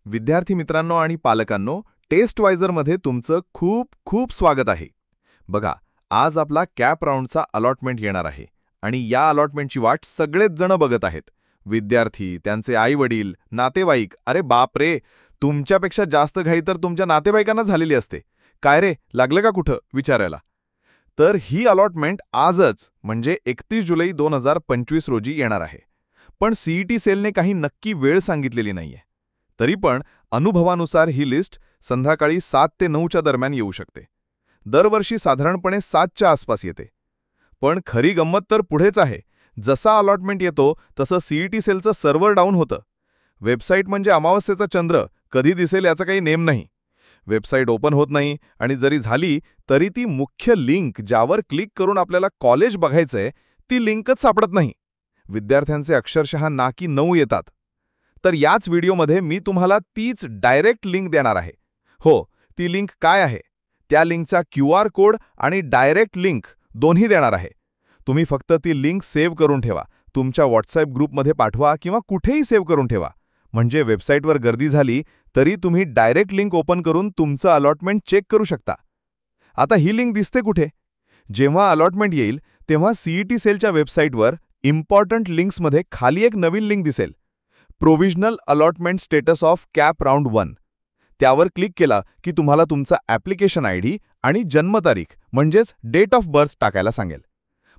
विद्यार्थी मित्रांनो आणि पालकांनो, टेस्टवायझरमध्ये तुमचं खूप खूप स्वागत आहे. बघा, आज आपला कॅप राऊंडचा अलॉटमेंट येणार आहे आणि या अलॉटमेंटची वाट सगळेच जण बघत आहेत. विद्यार्थी, त्यांचे आई-वडील, नातेवाईक. अरे बाप रे, तुमच्यापेक्षा जास्त घाई तर तुमच्या नातेवाईकांना झालेली असते. काय रे, लागलं का कुठं विचारायला. तर ही अलॉटमेंट आजच म्हणजे 31 जुलै 2025 रोजी येणार आहे. पण सीईटी सेलने काही नक्की वेळ सांगितलेली नाहीये. तरी पण अनुभवानुसार ही लिस्ट संध्याकाळी 7 ते 9च्या दरम्यान येऊ शकते. दरवर्षी साधारणपणे 7च्या आसपास येते. पण खरी गंमत तर पुढेच आहे. जसा अलॉटमेंट येतो तसं सीईटी सेलचं सर्व्हर डाऊन होतं. वेबसाईट म्हणजे अमावस्येचा चंद्र, कधी दिसेल याचा काही नेम नाही. वेबसाईट ओपन होत नाही आणि जरी झाली तरी ती मुख्य लिंक ज्यावर क्लिक करून आपल्याला कॉलेज बघायचंय ती लिंकच सापडत नाही. विद्यार्थ्यांचे अक्षरशः नाकी नऊ येतात. तर याच व्हिडिओमध्ये मी तुम्हाला तीच डायरेक्ट लिंक देणार आहे. हो, ती लिंक काय आहे? त्या लिंकचा QR कोड आणि डायरेक्ट लिंक दोन्ही देणार आहे. तुम्ही फक्त ती लिंक सेव्ह करून ठेवा. तुमच्या व्हॉट्सॲप ग्रुपमध्ये पाठवा किंवा कुठेही सेव्ह करून ठेवा. म्हणजे वेबसाईटवर गर्दी झाली तरी तुम्ही डायरेक्ट लिंक ओपन करून तुमचं अलॉटमेंट चेक करू शकता. आता ही लिंक दिसते कुठे? जेव्हा अलॉटमेंट येईल तेव्हा सीईटी सेलच्या वेबसाईटवर इम्पॉर्टंट लिंक्समध्ये खाली एक नवीन लिंक दिसेल. Provisional allotment status of cap round 1. त्यावर क्लिक केला की तुम्हाला तुमचा ॲप्लिकेशन ID आणि जन्मतारीख म्हणजेच डेट ऑफ बर्थ टाकायला सांगेल.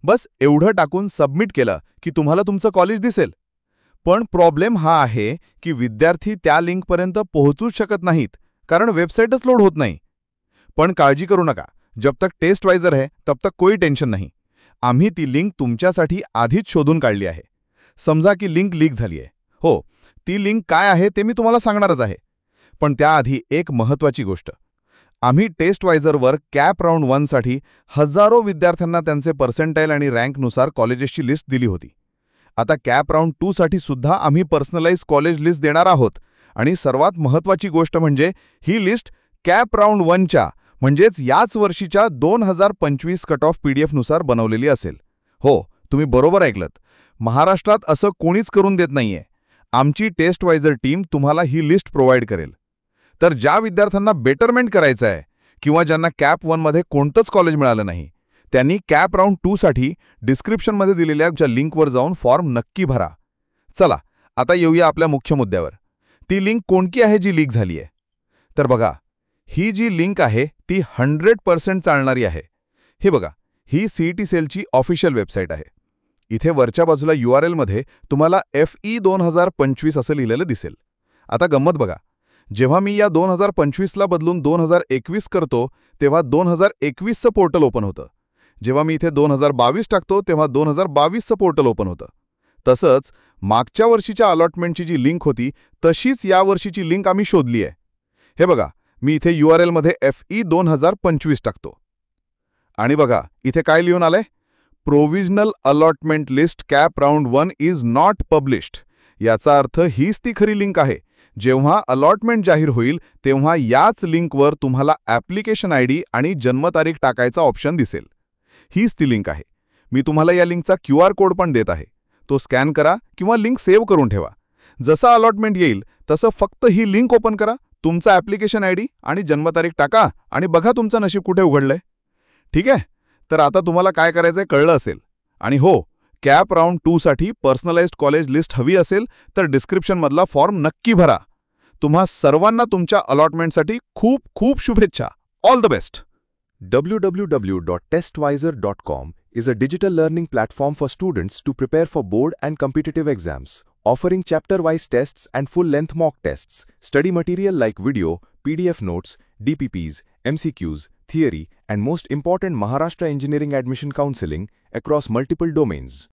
बस एवढं टाकून सबमिट केलं की तुम्हाला तुमचं कॉलेज दिसेल. पण प्रॉब्लेम हा आहे की विद्यार्थी त्या लिंकपर्यंत पोहोचूच शकत नाहीत कारण वेबसाईटच लोड होत नाही. पण काळजी करू नका, जब तक टेस्टवायझर है तब तक कोई टेन्शन नाही. आम्ही ती लिंक तुमच्यासाठी आधीच शोधून काढली आहे. समजा की लिंक लीक झाली आहे. हो, ती लिंक काय आहे ते मी तुम्हाला सांगणारच आहे. पण त्याआधी एक महत्त्वाची गोष्ट. आम्ही टेस्टवायझरवर कॅप राऊंड 1 साठी हजारो विद्यार्थ्यांना त्यांचे पर्सेंटाईल आणि रँकनुसार कॉलेजेसची लिस्ट दिली होती. आता कॅप राऊंड 2 साठी सुद्धा आम्ही पर्सनलाइज कॉलेज लिस्ट देणार आहोत. आणि सर्वात महत्त्वाची गोष्ट म्हणजे ही लिस्ट कॅप राऊंड 1च्या म्हणजेच याच वर्षीच्या 2025 कट ऑफ PDF नुसार बनवलेली असेल. हो, तुम्ही बरोबर ऐकलत. महाराष्ट्रात असं कोणीच करून देत नाहीये. आमची टेस्टवायझर टीम तुम्हाला ही लिस्ट प्रोव्हाइड करेल. तर ज्या विद्यार्थ्यांना बेटरमेंट करायचं आहे किंवा ज्यांना कॅप 1 मध्ये कोणतंच कॉलेज मिळालं नाही, त्यांनी कॅप राऊंड 2 साठी डिस्क्रिप्शनमध्ये दिलेल्या ज्या लिंकवर जाऊन फॉर्म नक्की भरा. चला, आता येऊया आपल्या मुख्य मुद्द्यावर. ती लिंक कोणती आहे जी लीक झाली आहे? तर बघा, ही जी लिंक आहे ती 100% चालणारी आहे. हे बघा, ही सीईटी सेलची ऑफिशियल वेबसाईट आहे. इथे वरच्या बाजूला URL मध्ये तुम्हाला FE 2025 असं लिहिलेलं दिसेल. आता गंमत बघा, जेव्हा मी या 2025ला बदलून 2021 करतो तेव्हा 2021चं पोर्टल ओपन होतं. जेव्हा मी इथे 2022 टाकतो तेव्हा 2022चं पोर्टल ओपन होतं. तसंच मागच्या वर्षीच्या अलॉटमेंटची जी लिंक होती तशीच या वर्षीची लिंक आम्ही शोधली आहे. हे बघा, मी इथे URL मध्ये FE 2025 टाकतो. आणि बघा, इथे काय लिहून आलंय? Provisional allotment list cap round 1 is not published. याचा अर्थ हीच ती खरी लिंक आहे. जेव्हा अलॉटमेंट जाहीर होईल तेव्हा याच लिंकवर तुम्हाला ॲप्लिकेशन ID आणि जन्मतारीख टाकायचा ऑप्शन दिसेल. हीच ती लिंक आहे. मी तुम्हाला या लिंकचा QR कोड पण देत आहे. तो स्कॅन करा किंवा लिंक सेव्ह करून ठेवा. जसं अलॉटमेंट येईल तसं फक्त ही लिंक ओपन करा, तुमचा ॲप्लिकेशन ID आणि जन्मतारीख टाका आणि बघा तुमचं नशीब कुठे उघडलंय. ठीक आहे? तर आता तुम्हाला काय करायचंय कळलं असेल. आणि हो, कॅप राऊंड 2 साठी पर्सनलाइज्ड कॉलेज लिस्ट हवी असेल तर डिस्क्रिप्शनमधला फॉर्म नक्की भरा. तुम्हा सर्वांना तुमच्या अलॉटमेंटसाठी खूप खूप शुभेच्छा. All the best. www.testvisor.com is a digital learning platform for students to prepare for board and competitive exams, offering chapter-wise tests and full-length mock tests, study material like video, PDF notes, DPPs, MCQs, theory, and most important Maharashtra Engineering Admission Counseling across multiple domains.